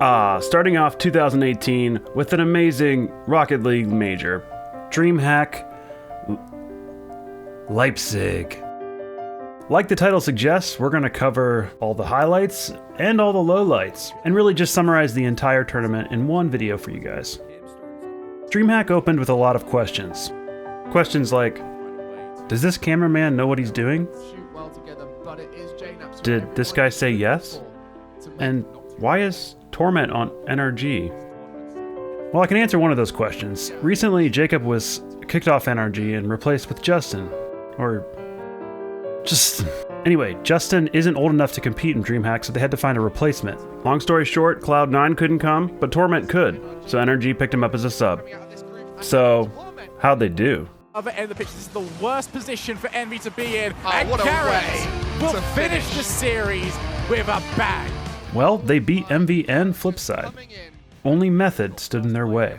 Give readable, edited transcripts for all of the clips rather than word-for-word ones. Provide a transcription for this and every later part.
Starting off 2018 with an amazing Rocket League Major, Dreamhack Leipzig. Like the title suggests, we're going to cover all the highlights and all the lowlights, and really just summarize the entire tournament in one video for you guys. Dreamhack opened with a lot of questions. Questions like, does this cameraman know what he's doing? Did this guy say yes? And why is Torment on NRG? Well, I can answer one of those questions. Recently, Jacob was kicked off NRG and replaced with Justin. Anyway, Justin isn't old enough to compete in Dreamhack, so they had to find a replacement. Long story short, Cloud9 couldn't come, but Torment could, so NRG picked him up as a sub. So, how'd they do? Other end of the pitch, this is the worst position for Envy to be in, Oh, and what a Garrett way will to finish the series with a bang. Well, they beat MV and Flipside. Only Method stood in their way.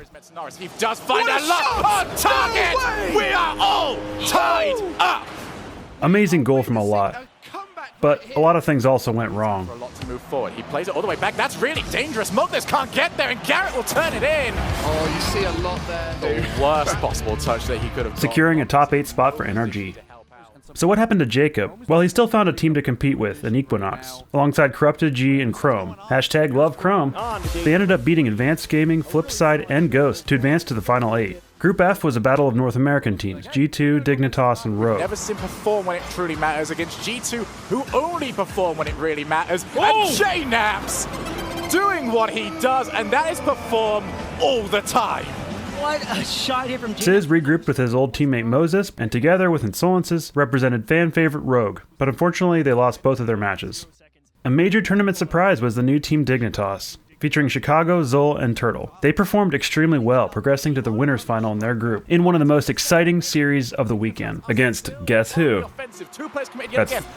He does find What a a lock shot! on target. No way! We are all tied up. Amazing goal from a lot, but a lot of things also went wrong. For a lot to move forward. He plays it all the way back. That's really dangerous. Magnus can't get there, and Garrett will turn it in. Oh, you see a lot there. The worst possible touch that he could have Securing a top 8 spot for NRG. So what happened to Jacob? Well, he still found a team to compete with in Equinox, alongside Corrupted G and Chrome. Hashtag love Chrome. They ended up beating Advanced Gaming, Flipside, and Ghost to advance to the final 8. Group F was a battle of North American teams, G2, Dignitas, and Rogue. Never seen perform when it truly matters against G2, who only perform when it really matters. And J-Naps doing what he does, and that is perform all the time. What a shot here from Sizz regrouped with his old teammate Moses, and together with Insolences, represented fan favorite Rogue, but unfortunately they lost both of their matches. A major tournament surprise was the new team Dignitas, featuring Chicago, Zol, and Turtle. They performed extremely well, progressing to the winners final in their group, in one of the most exciting series of the weekend, against Guess Who? That's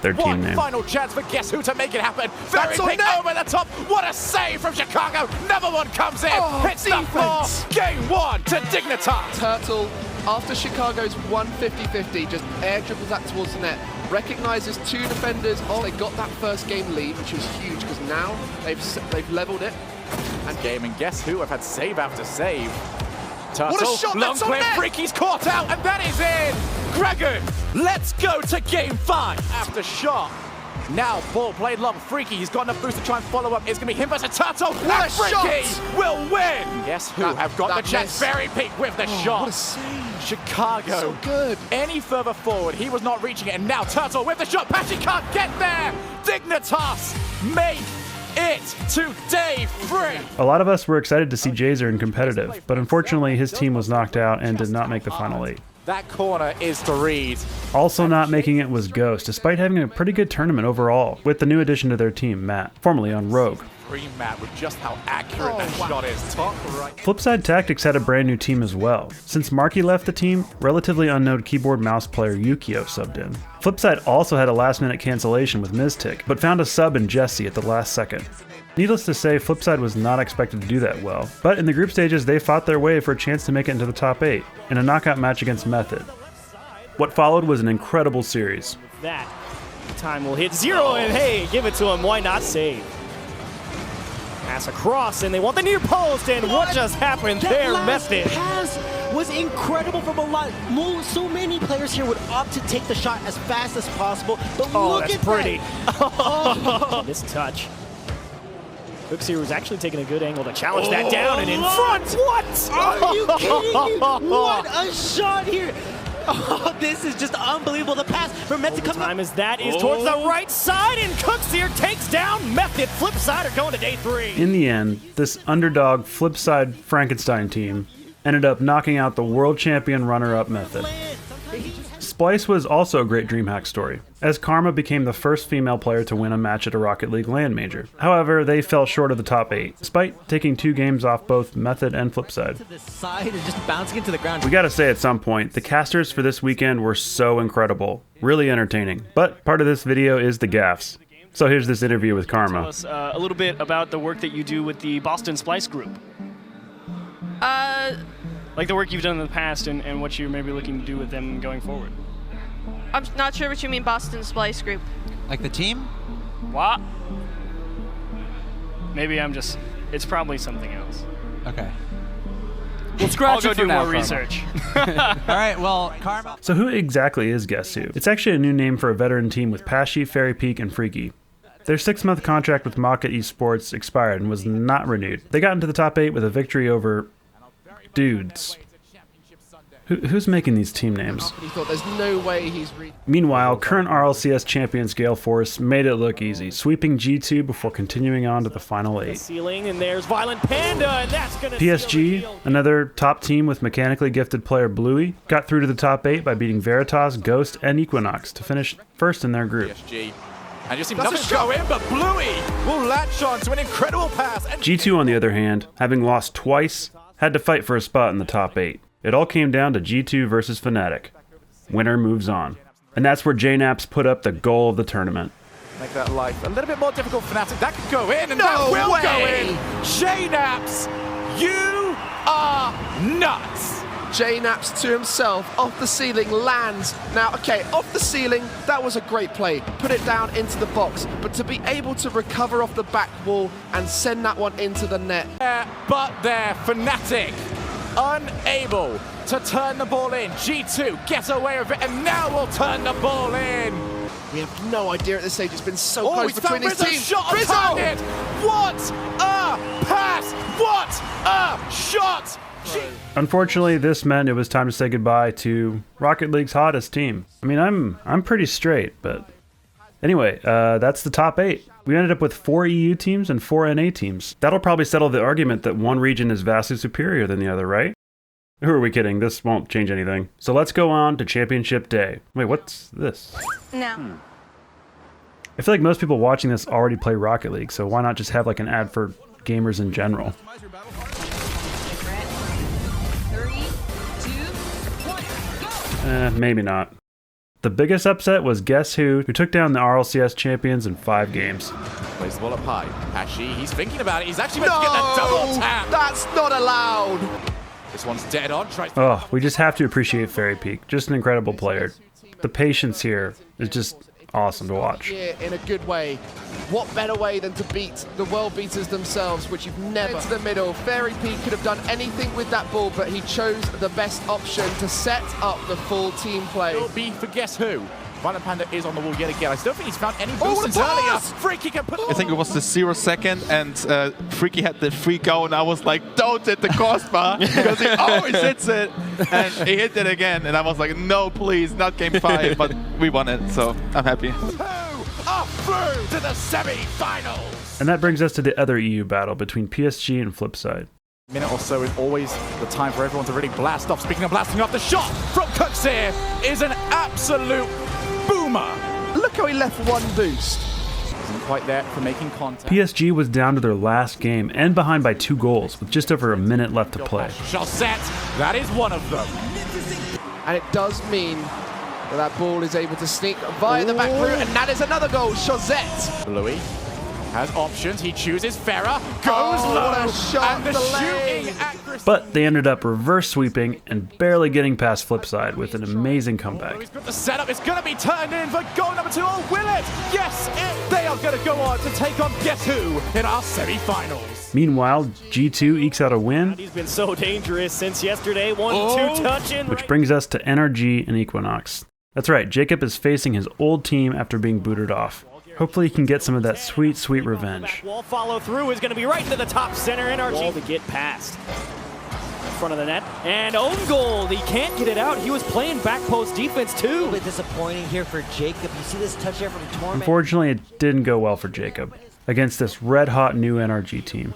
their team name. Final chance for Guess Who to make it happen. Very That's on big net. over the top. What a save from Chicago. Another one comes in. Oh, Hits the floor. defense. Game 1 to Dignitas. Turtle, after Chicago's 150-50, just air dribbles that towards the net. Recognizes two defenders. Oh, they got that first game lead, which was huge because now they've leveled it. And game and Guess Who have had save after save. Turtle, What a shot, long that's on clear net. Freaky's caught out, and that is in. Gregan, let's go to game 5 after shot. Now ball played long. Freaky, he's got enough boost to try and follow up. It's going to be him versus Turtle. What and a Freaky shot. will win. Guess Who That- have got the that chance. miss. Very peak with the Oh, shot. what a save. Chicago. So good. Any further forward, he was not reaching it. And now Turtle with the shot. Patchy can't get there. Dignitas make it to day 3. A lot of us were excited to see Jazer in competitive, but unfortunately his team was knocked out and did not make the final 8. That corner is to read. Also not making it was Ghost, despite having a pretty good tournament overall, with the new addition to their team, Matt, formerly on Rogue. Dream Matt with just how accurate that shot is. Top right. Flipside Tactics had a brand new team as well. Since Marky left the team, relatively unknown keyboard mouse player Yukio subbed in. Flipside also had a last minute cancellation with Miztic, but found a sub in Jesse at the last second. Needless to say, Flipside was not expected to do that well, but in the group stages they fought their way for a chance to make it into the top 8, in a knockout match against Method. What followed was an incredible series. that. Time will hit 0, and hey, give it to him. Why not save? Pass across, and they want the near post, and what just happened there, Method? Pass was incredible from a lot. So many players here would opt to take the shot as fast as possible, but Oh, look that's at pretty. That. This touch. Gooks here was actually taking a good angle to challenge that down and in front. What? Are you kidding me? What a shot here! Oh, this is just unbelievable. The pass from Method coming up. Time as that is towards the right side, and Cooks here takes down Method. Flipside are going to day 3. In the end, this underdog Flipside Frankenstein team ended up knocking out the world champion runner-up Method. Splice was also a great Dreamhack story, as Karma became the first female player to win a match at a Rocket League Lan Major. However, they fell short of the top 8, despite taking 2 games off both Method and Flipside. To the side and just bouncing into the ground. We gotta say at some point, the casters for this weekend were so incredible, really entertaining. But part of this video is the Gaffs. So here's this interview with Tell Karma. us a little bit about the work that you do with the Boston Splice group. Like the work you've done in the past and what you're maybe looking to do with them going forward. I'm not sure what you mean, Boston Splice Group. Like the team? What? Maybe I'm just... It's probably something else. Okay. We'll scratch I'll it go for do now, more Karma. research. All right, well, Karma. So who exactly is Guess Who? It's actually a new name for a veteran team with Pashy, Fairy Peak, and Freaky. Their 6-month contract with Rocket Esports expired and was not renewed. They got into the top 8 with a victory over dudes. Who's making these team names? He thought there's no way he's Meanwhile, current RLCS champions Gale Force made it look easy, sweeping G2 before continuing on to the final 8. Ceiling, and there's Violent Panda, and that's gonna seal the PSG, deal. another top team with mechanically gifted player Bluey, got through to the top 8 by beating Veritas, Ghost, and Equinox to finish first in their group. PSG. And just seems nothing go in, but Bluey will latch on to an incredible pass. And G2, on the other hand, having lost twice, had to fight for a spot in the top 8. It all came down to G2 versus Fnatic. Winner moves on. And that's where JNaps put up the goal of the tournament. make that life a little bit more difficult for Fnatic. That could go in, and that will go in. JNaps, you are nuts. JNaps to himself, off the ceiling, lands. Now, okay, off the ceiling, that was a great play. Put it down into the box, but to be able to recover off the back wall and send that one into the net. But there, Fnatic, unable to turn the ball in. G2 get away with it, and now will turn the ball in. We have no idea at this stage. It's been so Oh, close he's between found these Rizzo, teams. shot on target. What a pass! What a shot! Unfortunately, this meant it was time to say goodbye to Rocket League's hottest team. I mean, I'm pretty straight, but anyway, that's the top 8. We ended up with 4 EU teams and 4 NA teams. That'll probably settle the argument that one region is vastly superior than the other, right? Who are we kidding? This won't change anything. So let's go on to Championship Day. Wait, what's this? No. I feel like most people watching this already play Rocket League, so why not just have like an ad for gamers in general? 3, 2, 1, go! Maybe not. The biggest upset was Guess Who took down the RLCS champions in 5 games. Plays the ball up high. Hashi, he's thinking about it. He's actually meant to get that double tap. That's not allowed. This one's dead on. Oh, we just have to appreciate Fairy Peak. Just an incredible player. The patience here is just awesome to watch. Yeah, in a good way. What better way than to beat the world beaters themselves, which you've never to the middle. Fairy Peak could have done anything with that ball, but he chose the best option to set up the full team play. Will be for Guess Who. Violent Panda is on the wall yet again. I still think he's found any Oh, boosts what a earlier. pass! Freaky can put. I think it was the 0 second, and Freaky had the free go, and I was like, don't hit the crossbar, because he always hits it, and he hit it again, and I was like, no, please, not game 5, but we won it, so I'm happy. Who are through to the semi-finals. And that brings us to the other EU battle between PSG and Flipside. Minute or so is always the time for everyone to really blast off. Speaking of blasting off, the shot from Cooks here is an absolute boomer. Look how he left one boost. Isn't quite there for making contact. PSG was down to their last game and behind by 2 goals with just over a minute left to play. Chaussette, that is one of them. And it does mean that that ball is able to sneak via the back route, and that is another goal. Chaussette. Louis has options. He chooses Farah. Goes Oh, low. what a shot, and the delay. shooting accuracy. But they ended up reverse sweeping and barely getting past Flipside with an amazing comeback. He's got the setup. It's going to be turned in for goal number 2. Oh, will it? Yes, they are going to go on to take on Guess Who in our semi-finals. Meanwhile, G2 ekes out a win, He's been so dangerous since yesterday. 1-2 touching. which brings us to NRG and Equinox. That's right, Jacob is facing his old team after being booted off. Hopefully he can get some of that sweet, sweet revenge. Wall follow through is going to be right into the top center. NRG wall to get past. In front of the net. And own goal. He can't get it out. He was playing back post defense A too. little bit disappointing here for Jacob. You see this touch there from Torment. Unfortunately, it didn't go well for Jacob against this red-hot new NRG team.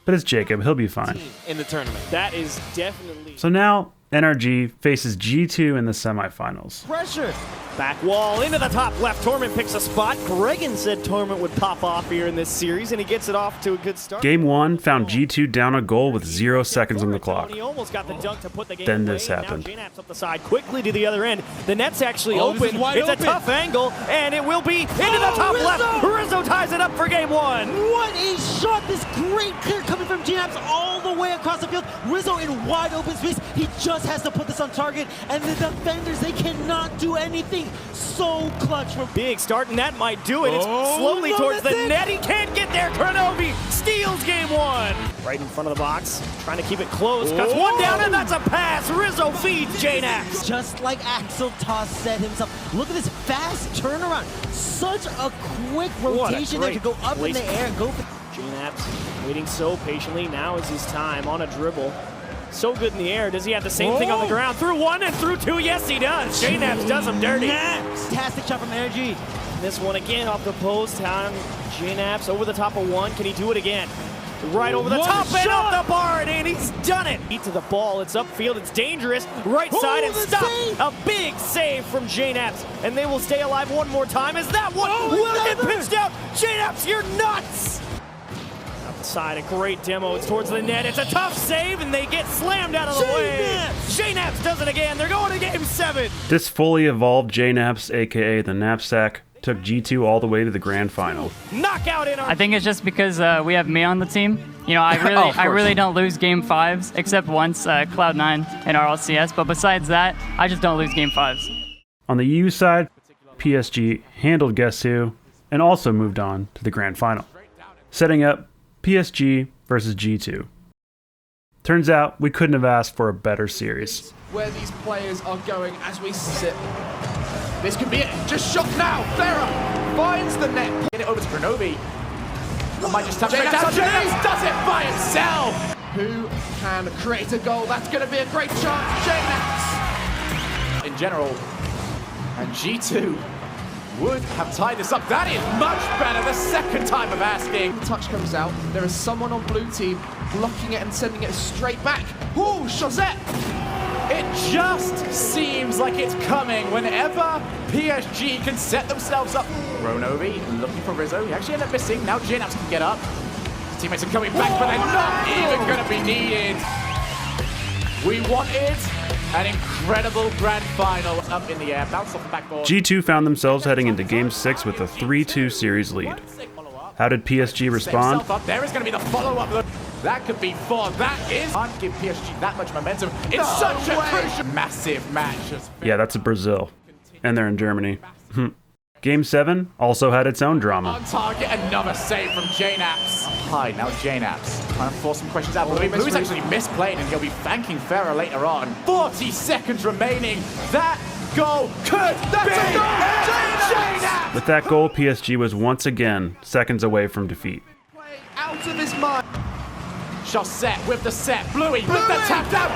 But it's Jacob, he'll be fine. in the tournament. That is definitely So now, NRG faces G2 in the semifinals. Pressure. back wall into the top left. Torment picks a spot. Gregan said Torment would pop off here in this series, and he gets it off to a good start. Game 1 found G2 down a goal with 0 seconds on the clock. He almost got the dunk to put the game Then away, this and now happened. JNaps up the side quickly to the other end. The net's actually Oh, this open. is wide It's open. a tough angle, and it will be into the top left. Rizzo ties it up for game 1. What a shot! This great clear coming from JNaps all the way across the field. Rizzo in wide open space. He just has to put this on target, and the defenders, they cannot do anything. thing. So clutch from Big start, and that might do it. It's slowly no, towards the that's it. net. He can't get there. Kronovi steals game one. Right in front of the box, trying to keep it close. Cuts one down, and that's a pass. Rizzo feeds JNaps. just like Axel Toss said himself. Look at this fast turnaround. Such a quick rotation there to go up in the air and go for JNaps waiting so patiently. Now is his time on a dribble. So good in the air. Does he have the same thing on the ground? Through one and through two. Yes, he does. JNaps does him dirty. fantastic shot from Energy. This one again off the post. On JNaps over the top of one. Can he do it again? Right over the top and off the bar, and he's done it. Beat to the ball. It's upfield. It's dangerous. Right side and stop. A big save from JNaps, and they will stay alive one more time. Is that one will get pitched out? JNaps, you're nuts. Out the side, a great demo. It's towards the net. It's a tough save, and they get slammed out of the way. JNaps does it again. They're going to game 7. This fully evolved JNaps, aka the Knapsack, took G2 all the way to the grand final. Knockout in our I think it's just because we have me on the team. You know, I really don't lose game 5s, except once Cloud9 in RLCS, but besides that, I just don't lose game 5s. On the EU side, PSG handled Guess Who and also moved on to the grand final, setting up PSG versus G2. Turns out we couldn't have asked for a better series. Where these players are going as we sit. This could be it. Just shot now. Farah finds the net. Get it over to Kronovi. Might just tap straight down. JNaps does it by himself. Who can create a goal? That's going to be a great chance. JNaps. In general, and G2 would have tied this up. That is much better. The second time of asking. The touch comes out. There is someone on blue team blocking it and sending it straight back. Ooh, Chazette. It just seems like it's coming whenever PSG can set themselves up. Kronovi looking for Rizzo. He actually ended up missing. Now JNaps can get up. His teammates are coming back, but they're not even going to be needed. We wanted an incredible grand final. Up in the air, bounce off the backboard. G2 found themselves heading into Game 6 with a 3-2 series lead. How did PSG respond? There is going to be the follow-up. That could be 4. That is. Can't give PSG that much momentum. It's such a crucial, massive match. Yeah, that's Brazil. And they're in Germany. Game 7 also had its own drama. On target, another save from JNaps. Hi, now JNaps. Trying to force some questions out. Blue's actually misplayed, and he'll be thanking Farah later on. 40 seconds remaining. That goal could be JNaps! With that goal, PSG was once again seconds away from defeat. Out of his mind. Chazette with the set. Bluey with the tap down.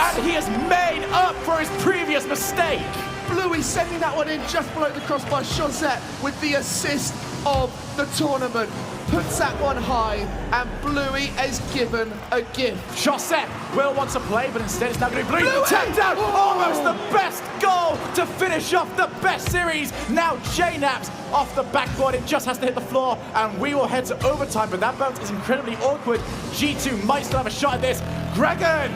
And he has made up for his previous mistake. Bluey sending that one in just below the crossbar. Chazette with the assist of the tournament. Puts that one high, and Bluey is given a gift. Chazette will want to play, but instead it's now going to be Bluey. Tap down. Almost the best goal to finish off the best series. Now JNaps off the backboard. It just has to hit the floor, and we will head to overtime, but that bounce is incredibly awkward. G2 might still have a shot at this. Gregan!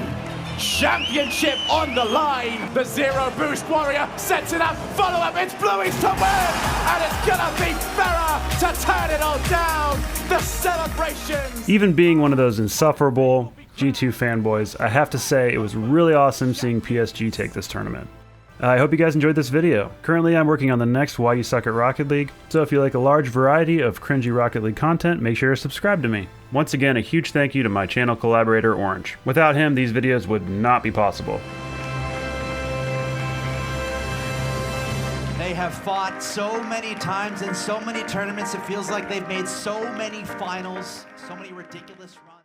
Championship on the line. The zero boost warrior sets it up. Follow up. It's Bluey's to win. And it's going to be Farah to turn it all down. The celebrations. Even being one of those insufferable G2 fanboys, I have to say it was really awesome seeing PSG take this tournament. I hope you guys enjoyed this video. Currently, I'm working on the next Why You Suck at Rocket League, so if you like a large variety of cringy Rocket League content, make sure to subscribe to me. Once again, a huge thank you to my channel collaborator, Orange. Without him, these videos would not be possible. They have fought so many times in so many tournaments. It feels like they've made so many finals, so many ridiculous runs.